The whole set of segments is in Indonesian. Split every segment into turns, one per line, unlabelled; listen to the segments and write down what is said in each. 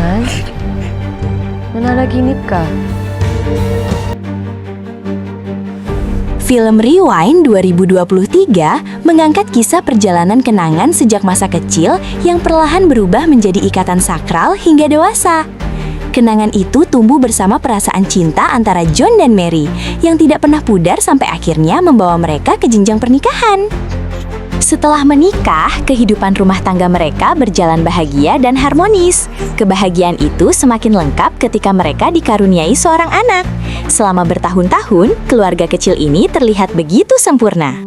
John? Nananaginip ka?
Film Rewind 2023 mengangkat kisah perjalanan kenangan sejak masa kecil yang perlahan berubah menjadi ikatan sakral hingga dewasa. Kenangan itu tumbuh bersama perasaan cinta antara John dan Mary yang tidak pernah pudar sampai akhirnya membawa mereka ke jenjang pernikahan. Setelah menikah, kehidupan rumah tangga mereka berjalan bahagia dan harmonis. Kebahagiaan itu semakin lengkap ketika mereka dikaruniai seorang anak. Selama bertahun-tahun, keluarga kecil ini terlihat begitu sempurna.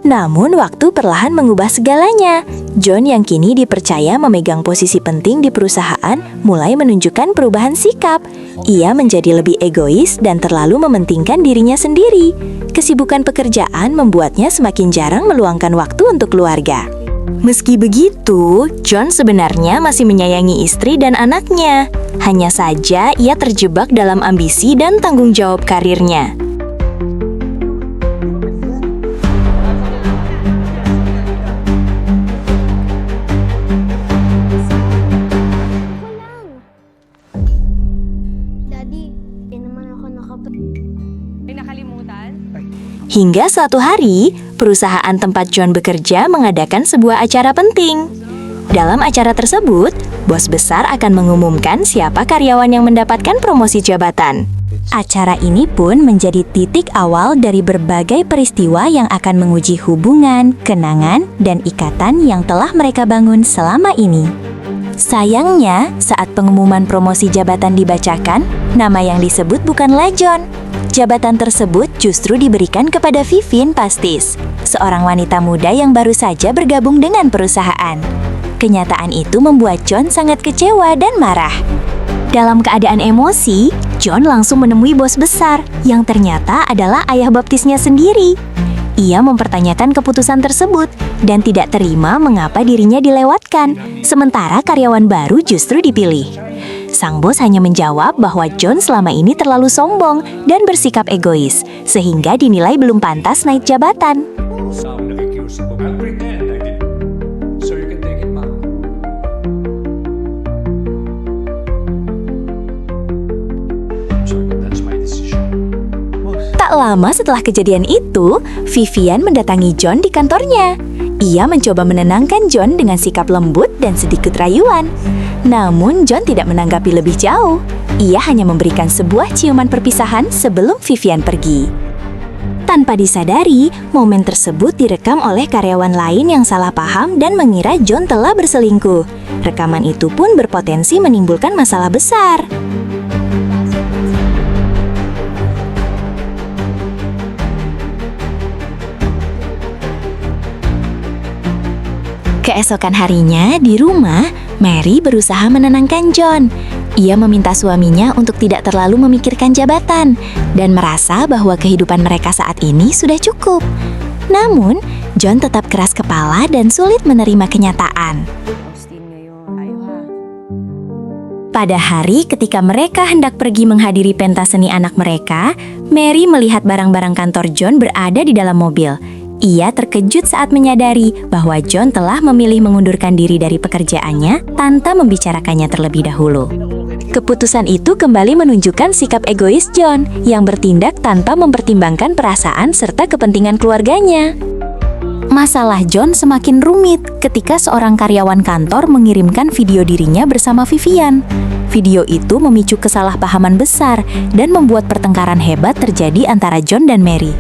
Namun, waktu perlahan mengubah segalanya. John yang kini dipercaya memegang posisi penting di perusahaan mulai menunjukkan perubahan sikap. Ia menjadi lebih egois dan terlalu mementingkan dirinya sendiri. Kesibukan pekerjaan membuatnya semakin jarang meluangkan waktu untuk keluarga. Meski begitu, John sebenarnya masih menyayangi istri dan anaknya. Hanya saja ia terjebak dalam ambisi dan tanggung jawab karirnya. Hingga suatu hari, perusahaan tempat John bekerja mengadakan sebuah acara penting. Dalam acara tersebut, bos besar akan mengumumkan siapa karyawan yang mendapatkan promosi jabatan. Acara ini pun menjadi titik awal dari berbagai peristiwa yang akan menguji hubungan, kenangan, dan ikatan yang telah mereka bangun selama ini. Sayangnya, saat pengumuman promosi jabatan dibacakan, nama yang disebut bukanlah John. Jabatan tersebut justru diberikan kepada Vivian Pastis, seorang wanita muda yang baru saja bergabung dengan perusahaan. Kenyataan itu membuat John sangat kecewa dan marah. Dalam keadaan emosi, John langsung menemui bos besar, yang ternyata adalah ayah baptisnya sendiri. Ia mempertanyakan keputusan tersebut dan tidak terima mengapa dirinya dilewatkan, sementara karyawan baru justru dipilih. Sang bos hanya menjawab bahwa John selama ini terlalu sombong dan bersikap egois, sehingga dinilai belum pantas naik jabatan. Tak lama setelah kejadian itu, Vivian mendatangi John di kantornya. Ia mencoba menenangkan John dengan sikap lembut dan sedikit rayuan. Namun, John tidak menanggapi lebih jauh. Ia hanya memberikan sebuah ciuman perpisahan sebelum Vivian pergi. Tanpa disadari, momen tersebut direkam oleh karyawan lain yang salah paham dan mengira John telah berselingkuh. Rekaman itu pun berpotensi menimbulkan masalah besar. Keesokan harinya, di rumah, Mary berusaha menenangkan John. Ia meminta suaminya untuk tidak terlalu memikirkan jabatan dan merasa bahwa kehidupan mereka saat ini sudah cukup. Namun, John tetap keras kepala dan sulit menerima kenyataan. Pada hari ketika mereka hendak pergi menghadiri pentas seni anak mereka, Mary melihat barang-barang kantor John berada di dalam mobil. Ia terkejut saat menyadari bahwa John telah memilih mengundurkan diri dari pekerjaannya tanpa membicarakannya terlebih dahulu. Keputusan itu kembali menunjukkan sikap egois John yang bertindak tanpa mempertimbangkan perasaan serta kepentingan keluarganya. Masalah John semakin rumit ketika seorang karyawan kantor mengirimkan video dirinya bersama Vivian. Video itu memicu kesalahpahaman besar dan membuat pertengkaran hebat terjadi antara John dan Mary.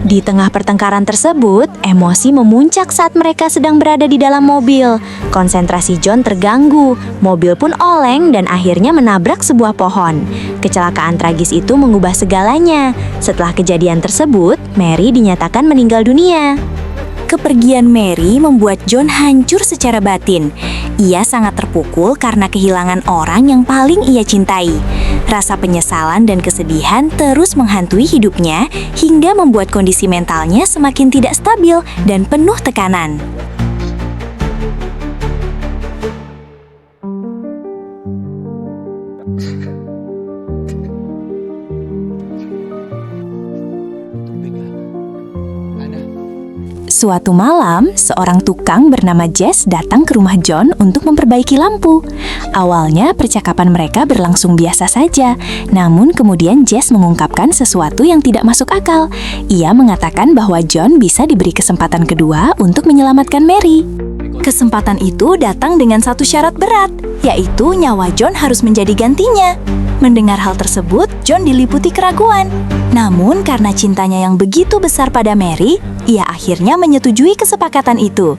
Di tengah pertengkaran tersebut, emosi memuncak saat mereka sedang berada di dalam mobil. Konsentrasi John terganggu, mobil pun oleng dan akhirnya menabrak sebuah pohon. Kecelakaan tragis itu mengubah segalanya. Setelah kejadian tersebut, Mary dinyatakan meninggal dunia. Kepergian Mary membuat John hancur secara batin. Ia sangat terpukul karena kehilangan orang yang paling ia cintai. Rasa penyesalan dan kesedihan terus menghantui hidupnya hingga membuat kondisi mentalnya semakin tidak stabil dan penuh tekanan. Suatu malam, seorang tukang bernama Jess datang ke rumah John untuk memperbaiki lampu. Awalnya, percakapan mereka berlangsung biasa saja. Namun kemudian Jess mengungkapkan sesuatu yang tidak masuk akal. Ia mengatakan bahwa John bisa diberi kesempatan kedua untuk menyelamatkan Mary. Kesempatan itu datang dengan satu syarat berat, yaitu nyawa John harus menjadi gantinya. Mendengar hal tersebut, John diliputi keraguan. Namun karena cintanya yang begitu besar pada Mary, ia akhirnya menyetujui kesepakatan itu.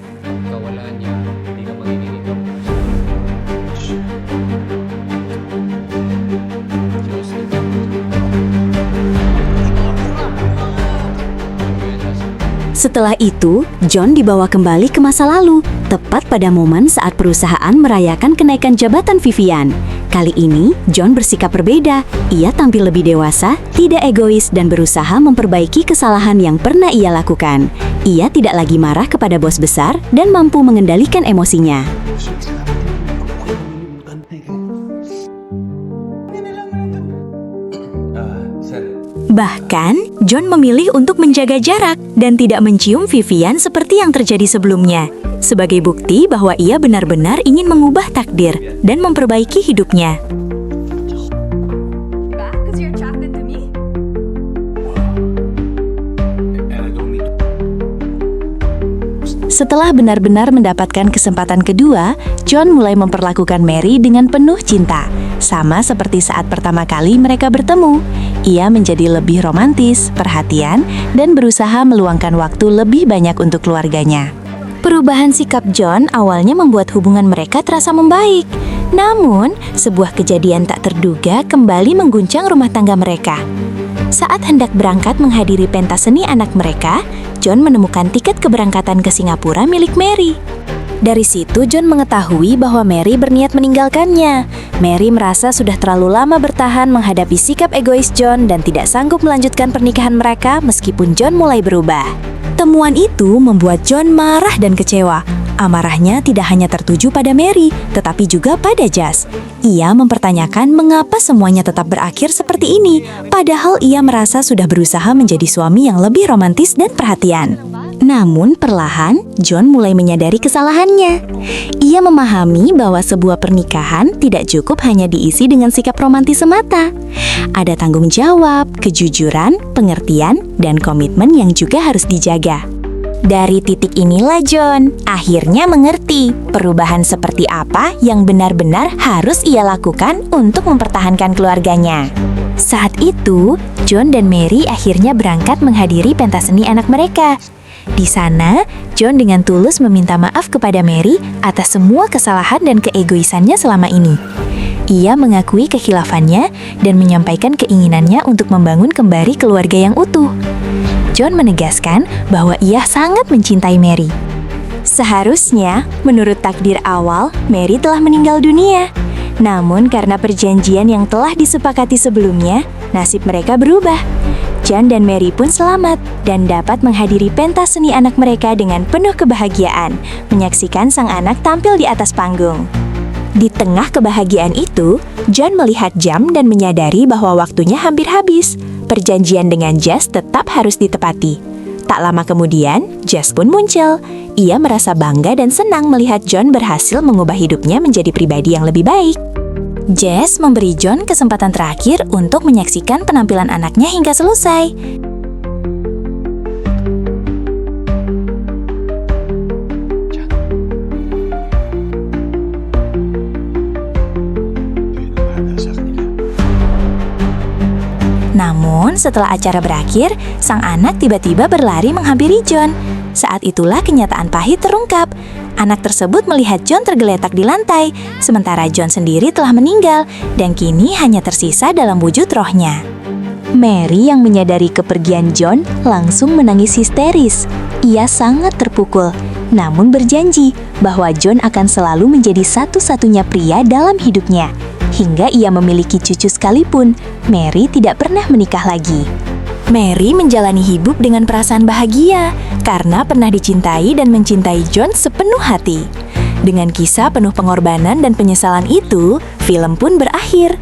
Setelah itu, John dibawa kembali ke masa lalu, tepat pada momen saat perusahaan merayakan kenaikan jabatan Vivian. Kali ini, John bersikap berbeda. Ia tampil lebih dewasa, tidak egois, dan berusaha memperbaiki kesalahan yang pernah ia lakukan. Ia tidak lagi marah kepada bos besar dan mampu mengendalikan emosinya. Bahkan, John memilih untuk menjaga jarak dan tidak mencium Vivian seperti yang terjadi sebelumnya, sebagai bukti bahwa ia benar-benar ingin mengubah takdir dan memperbaiki hidupnya. Setelah benar-benar mendapatkan kesempatan kedua, John mulai memperlakukan Mary dengan penuh cinta, sama seperti saat pertama kali mereka bertemu. Ia menjadi lebih romantis, perhatian, dan berusaha meluangkan waktu lebih banyak untuk keluarganya. Perubahan sikap John awalnya membuat hubungan mereka terasa membaik. Namun, sebuah kejadian tak terduga kembali mengguncang rumah tangga mereka. Saat hendak berangkat menghadiri pentas seni anak mereka, John menemukan tiket keberangkatan ke Singapura milik Mary. Dari situ, John mengetahui bahwa Mary berniat meninggalkannya. Mary merasa sudah terlalu lama bertahan menghadapi sikap egois John dan tidak sanggup melanjutkan pernikahan mereka meskipun John mulai berubah. Temuan itu membuat John marah dan kecewa. Amarahnya tidak hanya tertuju pada Mary, tetapi juga pada Jess. Ia mempertanyakan mengapa semuanya tetap berakhir seperti ini, padahal ia merasa sudah berusaha menjadi suami yang lebih romantis dan perhatian. Namun perlahan, John mulai menyadari kesalahannya. Ia memahami bahwa sebuah pernikahan tidak cukup hanya diisi dengan sikap romantis semata. Ada tanggung jawab, kejujuran, pengertian, dan komitmen yang juga harus dijaga. Dari titik inilah John akhirnya mengerti perubahan seperti apa yang benar-benar harus ia lakukan untuk mempertahankan keluarganya. Saat itu, John dan Mary akhirnya berangkat menghadiri pentas seni anak mereka. Di sana, John dengan tulus meminta maaf kepada Mary atas semua kesalahan dan keegoisannya selama ini. Ia mengakui kekhilafannya dan menyampaikan keinginannya untuk membangun kembali keluarga yang utuh. John menegaskan bahwa ia sangat mencintai Mary. Seharusnya, menurut takdir awal, Mary telah meninggal dunia. Namun karena perjanjian yang telah disepakati sebelumnya, nasib mereka berubah. John dan Mary pun selamat dan dapat menghadiri pentas seni anak mereka dengan penuh kebahagiaan, menyaksikan sang anak tampil di atas panggung. Di tengah kebahagiaan itu, John melihat jam dan menyadari bahwa waktunya hampir habis. Perjanjian dengan Jess tetap harus ditepati. Tak lama kemudian, Jess pun muncul. Ia merasa bangga dan senang melihat John berhasil mengubah hidupnya menjadi pribadi yang lebih baik. Jess memberi John kesempatan terakhir untuk menyaksikan penampilan anaknya hingga selesai. Namun, setelah acara berakhir, sang anak tiba-tiba berlari menghampiri John. Saat itulah kenyataan pahit terungkap. Anak tersebut melihat John tergeletak di lantai, sementara John sendiri telah meninggal dan kini hanya tersisa dalam wujud rohnya. Mary yang menyadari kepergian John langsung menangis histeris. Ia sangat terpukul, namun berjanji bahwa John akan selalu menjadi satu-satunya pria dalam hidupnya. Hingga ia memiliki cucu sekalipun, Mary tidak pernah menikah lagi. Mary menjalani hidup dengan perasaan bahagia karena pernah dicintai dan mencintai John sepenuh hati. Dengan kisah penuh pengorbanan dan penyesalan itu, film pun berakhir.